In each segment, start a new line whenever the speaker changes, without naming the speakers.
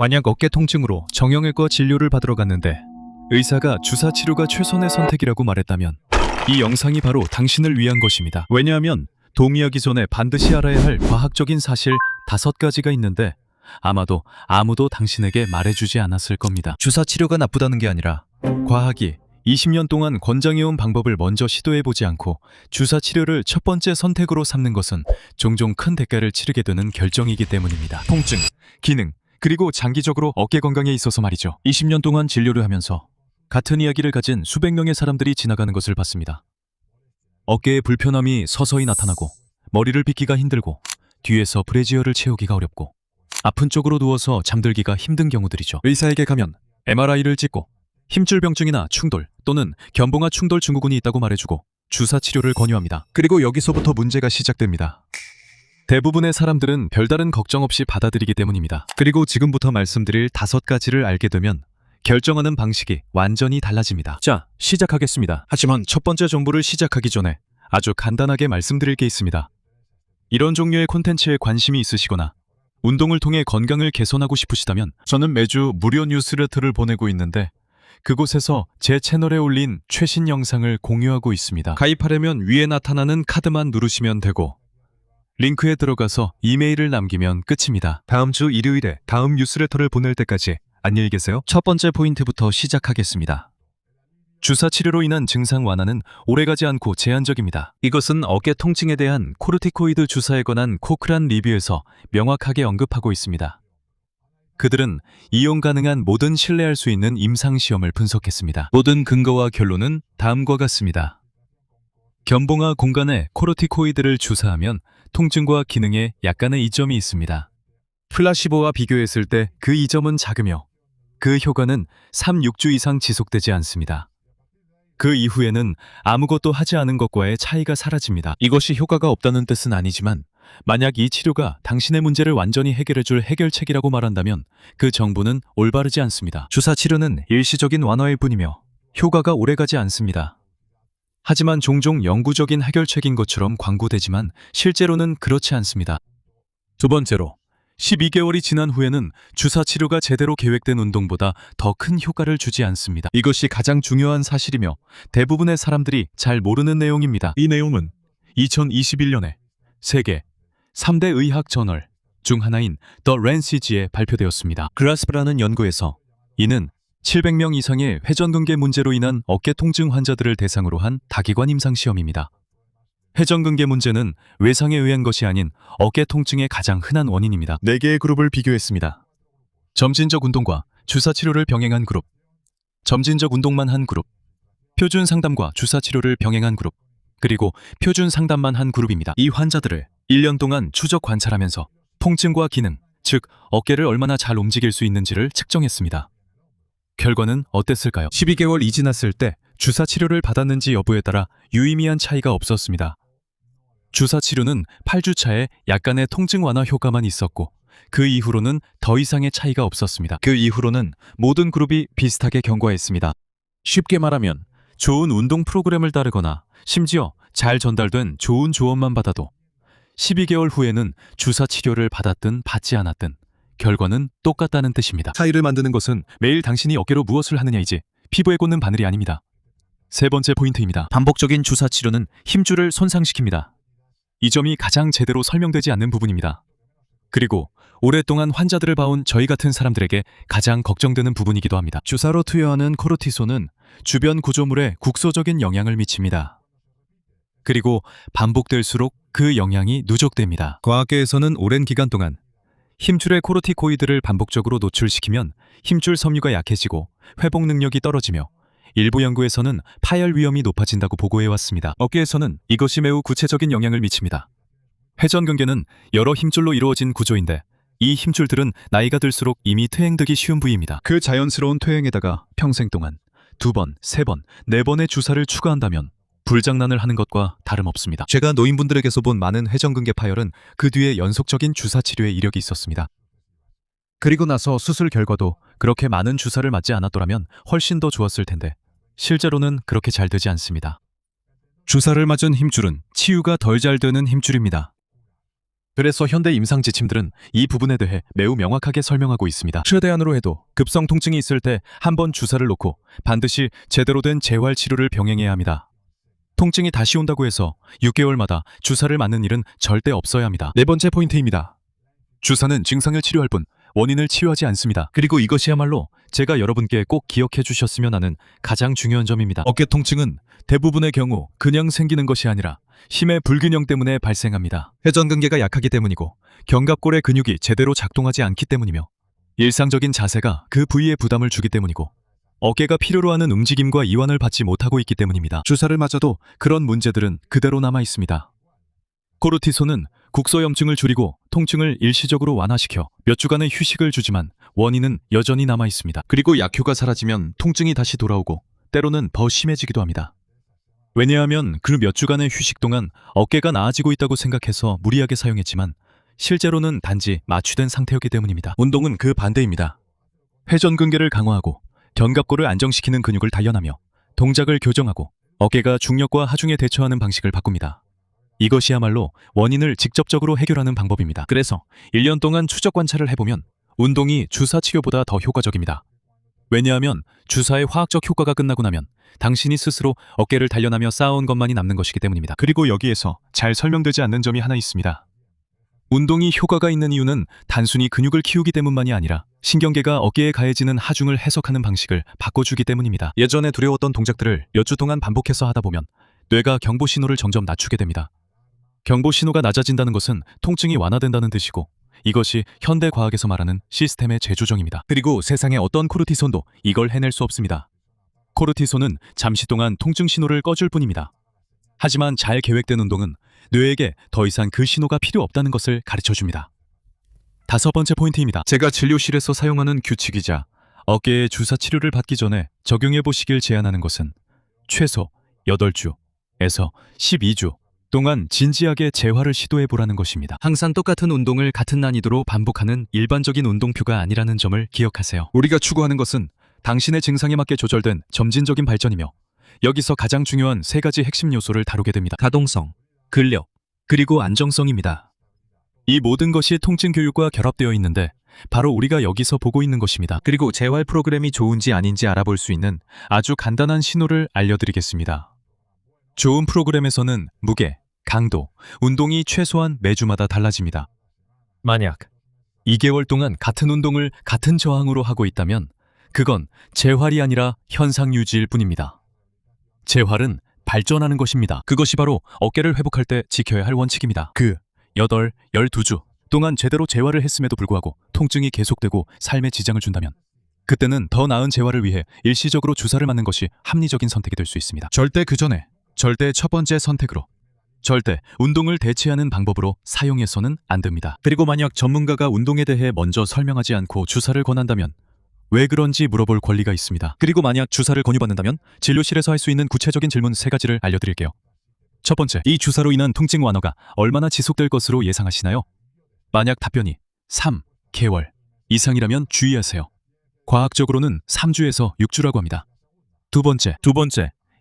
만약 어깨 통증으로 정형외과 진료를 받으러 갔는데 의사가 주사 치료가 최선의 선택이라고 말했다면 이 영상이 바로 당신을 위한 것입니다. 왜냐하면 동의하기 전에 반드시 알아야 할 과학적인 사실 5가지가 있는데 아마도 아무도 당신에게 말해주지 않았을 겁니다. 주사 치료가 나쁘다는 게 아니라 과학이 20년 동안 권장해온 방법을 먼저 시도해보지 않고 주사 치료를 첫 번째 선택으로 삼는 것은 종종 큰 대가를 치르게 되는 결정이기 때문입니다. 통증, 기능, 그리고 장기적으로 어깨 건강에 있어서 말이죠. 20년 동안 진료를 하면서 같은 이야기를 가진 수백 명의 사람들이 지나가는 것을 봤습니다. 어깨에 불편함이 서서히 나타나고 머리를 빗기가 힘들고 뒤에서 브래지어를 채우기가 어렵고 아픈 쪽으로 누워서 잠들기가 힘든 경우들이죠. 의사에게 가면 MRI를 찍고 힘줄병증이나 충돌 또는 견봉아 충돌 증후군이 있다고 말해주고 주사 치료를 권유합니다. 그리고 여기서부터 문제가 시작됩니다. 대부분의 사람들은 별다른 걱정 없이 받아들이기 때문입니다. 그리고 지금부터 말씀드릴 5가지를 알게 되면 결정하는 방식이 완전히 달라집니다. 자, 시작하겠습니다. 하지만 첫 번째 정보를 시작하기 전에 아주 간단하게 말씀드릴 게 있습니다. 이런 종류의 콘텐츠에 관심이 있으시거나 운동을 통해 건강을 개선하고 싶으시다면 저는 매주 무료 뉴스레터를 보내고 있는데 그곳에서 제 채널에 올린 최신 영상을 공유하고 있습니다. 가입하려면 위에 나타나는 카드만 누르시면 되고 링크에 들어가서 이메일을 남기면 끝입니다. 다음 주 일요일에 다음 뉴스레터를 보낼 때까지 안녕히 계세요. 첫 번째 포인트부터 시작하겠습니다. 주사 치료로 인한 증상 완화는 오래가지 않고 제한적입니다. 이것은 어깨 통증에 대한 코르티코이드 주사에 관한 코크란 리뷰에서 명확하게 언급하고 있습니다. 그들은 이용 가능한 모든 신뢰할 수 있는 임상시험을 분석했습니다. 모든 근거와 결론은 다음과 같습니다. 견봉아 공간에 코르티코이드를 주사하면 통증과 기능에 약간의 이점이 있습니다. 플라시보와 비교했을 때 그 이점은 작으며 그 효과는 3-6주 이상 지속되지 않습니다. 그 이후에는 아무것도 하지 않은 것과의 차이가 사라집니다. 이것이 효과가 없다는 뜻은 아니지만 만약 이 치료가 당신의 문제를 완전히 해결해줄 해결책이라고 말한다면 그 정보는 올바르지 않습니다. 주사 치료는 일시적인 완화일 뿐이며 효과가 오래가지 않습니다. 하지만 종종 영구적인 해결책인 것처럼 광고되지만 실제로는 그렇지 않습니다. 두 번째로 12개월이 지난 후에는 주사 치료가 제대로 계획된 운동보다 더 큰 효과를 주지 않습니다. 이것이 가장 중요한 사실이며 대부분의 사람들이 잘 모르는 내용입니다. 이 내용은 2021년에 세계 3대 의학 저널 중 하나인 The Lancet에 발표되었습니다. 그라스프라는 연구에서 이는 700명 이상의 회전근개 문제로 인한 어깨 통증 환자들을 대상으로 한 다기관 임상시험입니다. 회전근개 문제는 외상에 의한 것이 아닌 어깨 통증의 가장 흔한 원인입니다. 4개의 그룹을 비교했습니다. 점진적 운동과 주사 치료를 병행한 그룹, 점진적 운동만 한 그룹, 표준 상담과 주사 치료를 병행한 그룹, 그리고 표준 상담만 한 그룹입니다. 이 환자들을 1년 동안 추적 관찰하면서 통증과 기능, 즉 어깨를 얼마나 잘 움직일 수 있는지를 측정했습니다. 결과는 어땠을까요? 12개월이 지났을 때 주사 치료를 받았는지 여부에 따라 유의미한 차이가 없었습니다. 주사 치료는 8주 차에 약간의 통증 완화 효과만 있었고 그 이후로는 더 이상의 차이가 없었습니다. 그 이후로는 모든 그룹이 비슷하게 경과했습니다. 쉽게 말하면 좋은 운동 프로그램을 따르거나 심지어 잘 전달된 좋은 조언만 받아도 12개월 후에는 주사 치료를 받았든 받지 않았든 결과는 똑같다는 뜻입니다. 차이를 만드는 것은 매일 당신이 어깨로 무엇을 하느냐이지 피부에 꽂는 바늘이 아닙니다. 세 번째 포인트입니다. 반복적인 주사 치료는 힘줄을 손상시킵니다. 이 점이 가장 제대로 설명되지 않는 부분입니다. 그리고 오랫동안 환자들을 봐온 저희 같은 사람들에게 가장 걱정되는 부분이기도 합니다. 주사로 투여하는 코르티손은 주변 구조물에 국소적인 영향을 미칩니다. 그리고 반복될수록 그 영향이 누적됩니다. 과학계에서는 오랜 기간 동안 힘줄의 코르티코이드를 반복적으로 노출시키면 힘줄 섬유가 약해지고 회복 능력이 떨어지며 일부 연구에서는 파열 위험이 높아진다고 보고해왔습니다. 어깨에서는 이것이 매우 구체적인 영향을 미칩니다. 회전근개는 여러 힘줄로 이루어진 구조인데 이 힘줄들은 나이가 들수록 이미 퇴행되기 쉬운 부위입니다. 그 자연스러운 퇴행에다가 평생 동안 2번, 3번, 4번의 주사를 추가한다면 불장난을 하는 것과 다름없습니다. 제가 노인분들에게서 본 많은 회전근개 파열은 그 뒤에 연속적인 주사 치료의 이력이 있었습니다. 그리고 나서 수술 결과도 그렇게 많은 주사를 맞지 않았더라면 훨씬 더 좋았을 텐데 실제로는 그렇게 잘 되지 않습니다. 주사를 맞은 힘줄은 치유가 덜 잘 되는 힘줄입니다. 그래서 현대 임상 지침들은 이 부분에 대해 매우 명확하게 설명하고 있습니다. 최대한으로 해도 급성 통증이 있을 때 한 번 주사를 놓고 반드시 제대로 된 재활 치료를 병행해야 합니다. 통증이 다시 온다고 해서 6개월마다 주사를 맞는 일은 절대 없어야 합니다. 네 번째 포인트입니다. 주사는 증상을 치료할 뿐 원인을 치유하지 않습니다. 그리고 이것이야말로 제가 여러분께 꼭 기억해 주셨으면 하는 가장 중요한 점입니다. 어깨 통증은 대부분의 경우 그냥 생기는 것이 아니라 힘의 불균형 때문에 발생합니다. 회전근개가 약하기 때문이고 견갑골의 근육이 제대로 작동하지 않기 때문이며 일상적인 자세가 그 부위에 부담을 주기 때문이고 어깨가 필요로 하는 움직임과 이완을 받지 못하고 있기 때문입니다. 주사를 맞아도 그런 문제들은 그대로 남아 있습니다. 코르티손은 국소염증을 줄이고 통증을 일시적으로 완화시켜 몇 주간의 휴식을 주지만 원인은 여전히 남아 있습니다. 그리고 약효가 사라지면 통증이 다시 돌아오고 때로는 더 심해지기도 합니다. 왜냐하면 그 몇 주간의 휴식 동안 어깨가 나아지고 있다고 생각해서 무리하게 사용했지만 실제로는 단지 마취된 상태였기 때문입니다. 운동은 그 반대입니다. 회전근개를 강화하고 견갑골을 안정시키는 근육을 단련하며 동작을 교정하고 어깨가 중력과 하중에 대처하는 방식을 바꿉니다. 이것이야말로 원인을 직접적으로 해결하는 방법입니다. 그래서 1년 동안 추적 관찰을 해보면 운동이 주사 치료보다 더 효과적입니다. 왜냐하면 주사의 화학적 효과가 끝나고 나면 당신이 스스로 어깨를 단련하며 쌓아온 것만이 남는 것이기 때문입니다. 그리고 여기에서 잘 설명되지 않는 점이 하나 있습니다. 운동이 효과가 있는 이유는 단순히 근육을 키우기 때문만이 아니라 신경계가 어깨에 가해지는 하중을 해석하는 방식을 바꿔주기 때문입니다. 예전에 두려웠던 동작들을 몇 주 동안 반복해서 하다 보면 뇌가 경보 신호를 점점 낮추게 됩니다. 경보 신호가 낮아진다는 것은 통증이 완화된다는 뜻이고 이것이 현대 과학에서 말하는 시스템의 재조정입니다. 그리고 세상의 어떤 코르티손도 이걸 해낼 수 없습니다. 코르티손은 잠시 동안 통증 신호를 꺼줄 뿐입니다. 하지만 잘 계획된 운동은 뇌에게 더 이상 그 신호가 필요 없다는 것을 가르쳐줍니다. 다섯 번째 포인트입니다. 제가 진료실에서 사용하는 규칙이자 어깨에 주사 치료를 받기 전에 적용해 보시길 제안하는 것은 최소 8주에서 12주 동안 진지하게 재활을 시도해 보라는 것입니다. 항상 똑같은 운동을 같은 난이도로 반복하는 일반적인 운동표가 아니라는 점을 기억하세요. 우리가 추구하는 것은 당신의 증상에 맞게 조절된 점진적인 발전이며 여기서 가장 중요한 세 가지 핵심 요소를 다루게 됩니다. 가동성, 근력, 그리고 안정성입니다. 이 모든 것이 통증 교육과 결합되어 있는데 바로 우리가 여기서 보고 있는 것입니다. 그리고 재활 프로그램이 좋은지 아닌지 알아볼 수 있는 아주 간단한 신호를 알려드리겠습니다. 좋은 프로그램에서는 무게, 강도, 운동이 최소한 매주마다 달라집니다. 만약 2개월 동안 같은 운동을 같은 저항으로 하고 있다면 그건 재활이 아니라 현상 유지일 뿐입니다. 재활은 발전하는 것입니다. 그것이 바로 어깨를 회복할 때 지켜야 할 원칙입니다. 8, 12주 동안 제대로 재활을 했음에도 불구하고 통증이 계속되고 삶에 지장을 준다면 그때는 더 나은 재활을 위해 일시적으로 주사를 맞는 것이 합리적인 선택이 될 수 있습니다. 절대 그 전에, 절대 첫 번째 선택으로, 절대 운동을 대체하는 방법으로 사용해서는 안 됩니다. 그리고 만약 전문가가 운동에 대해 먼저 설명하지 않고 주사를 권한다면 왜 그런지 물어볼 권리가 있습니다. 그리고 만약 주사를 권유받는다면 진료실에서 할 수 있는 구체적인 질문 3가지를 알려드릴게요. 첫 번째, 이 주사로 인한 통증 완화가 얼마나 지속될 것으로 예상하시나요? 만약 답변이 3개월 이상이라면 주의하세요. 과학적으로는 3주에서 6주라고 합니다. 두 번째,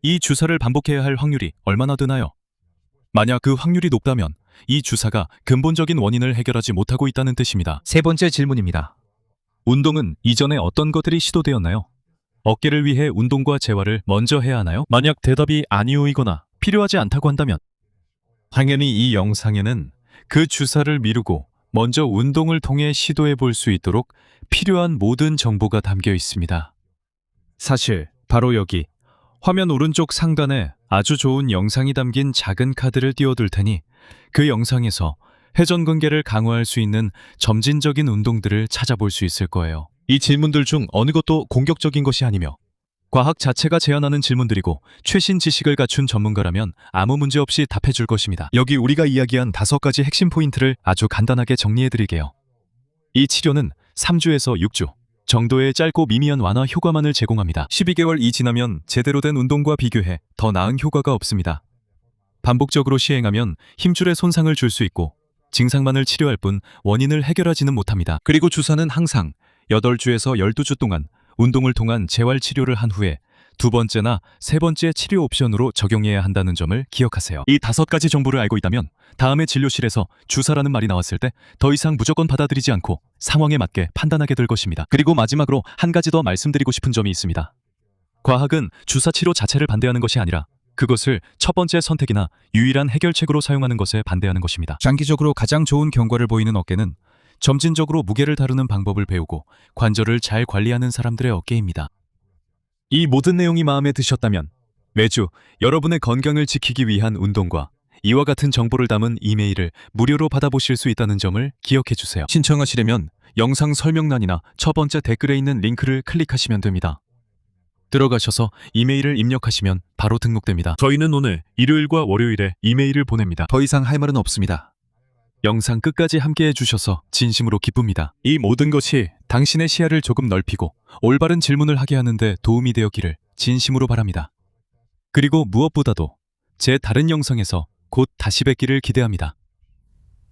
이 주사를 반복해야 할 확률이 얼마나 되나요? 만약 그 확률이 높다면 이 주사가 근본적인 원인을 해결하지 못하고 있다는 뜻입니다. 세 번째 질문입니다. 운동은 이전에 어떤 것들이 시도되었나요? 어깨를 위해 운동과 재활을 먼저 해야 하나요? 만약 대답이 아니오이거나 필요하지 않다고 한다면 당연히 이 영상에는 그 주사를 미루고 먼저 운동을 통해 시도해 볼 수 있도록 필요한 모든 정보가 담겨 있습니다. 사실 바로 여기 화면 오른쪽 상단에 아주 좋은 영상이 담긴 작은 카드를 띄워둘 테니 그 영상에서 회전근개를 강화할 수 있는 점진적인 운동들을 찾아볼 수 있을 거예요. 이 질문들 중 어느 것도 공격적인 것이 아니며 과학 자체가 제안하는 질문들이고 최신 지식을 갖춘 전문가라면 아무 문제 없이 답해줄 것입니다. 여기 우리가 이야기한 5가지 핵심 포인트를 아주 간단하게 정리해드릴게요. 이 치료는 3주에서 6주 정도의 짧고 미미한 완화 효과만을 제공합니다. 12개월이 지나면 제대로 된 운동과 비교해 더 나은 효과가 없습니다. 반복적으로 시행하면 힘줄에 손상을 줄 수 있고 증상만을 치료할 뿐 원인을 해결하지는 못합니다. 그리고 주사는 항상 8주에서 12주 동안 운동을 통한 재활 치료를 한 후에 두 번째나 세 번째 치료 옵션으로 적용해야 한다는 점을 기억하세요. 이 5가지 정보를 알고 있다면 다음에 진료실에서 주사라는 말이 나왔을 때 더 이상 무조건 받아들이지 않고 상황에 맞게 판단하게 될 것입니다. 그리고 마지막으로 한 가지 더 말씀드리고 싶은 점이 있습니다. 과학은 주사 치료 자체를 반대하는 것이 아니라 그것을 첫 번째 선택이나 유일한 해결책으로 사용하는 것에 반대하는 것입니다. 장기적으로 가장 좋은 경과를 보이는 어깨는 점진적으로 무게를 다루는 방법을 배우고 관절을 잘 관리하는 사람들의 어깨입니다. 이 모든 내용이 마음에 드셨다면 매주 여러분의 건강을 지키기 위한 운동과 이와 같은 정보를 담은 이메일을 무료로 받아보실 수 있다는 점을 기억해 주세요. 신청하시려면 영상 설명란이나 첫 번째 댓글에 있는 링크를 클릭하시면 됩니다. 들어가셔서 이메일을 입력하시면 바로 등록됩니다. 저희는 오늘 일요일과 월요일에 이메일을 보냅니다. 더 이상 할 말은 없습니다. 영상 끝까지 함께 해주셔서 진심으로 기쁩니다. 이 모든 것이 당신의 시야를 조금 넓히고 올바른 질문을 하게 하는데 도움이 되었기를 진심으로 바랍니다. 그리고 무엇보다도 제 다른 영상에서 곧 다시 뵙기를 기대합니다.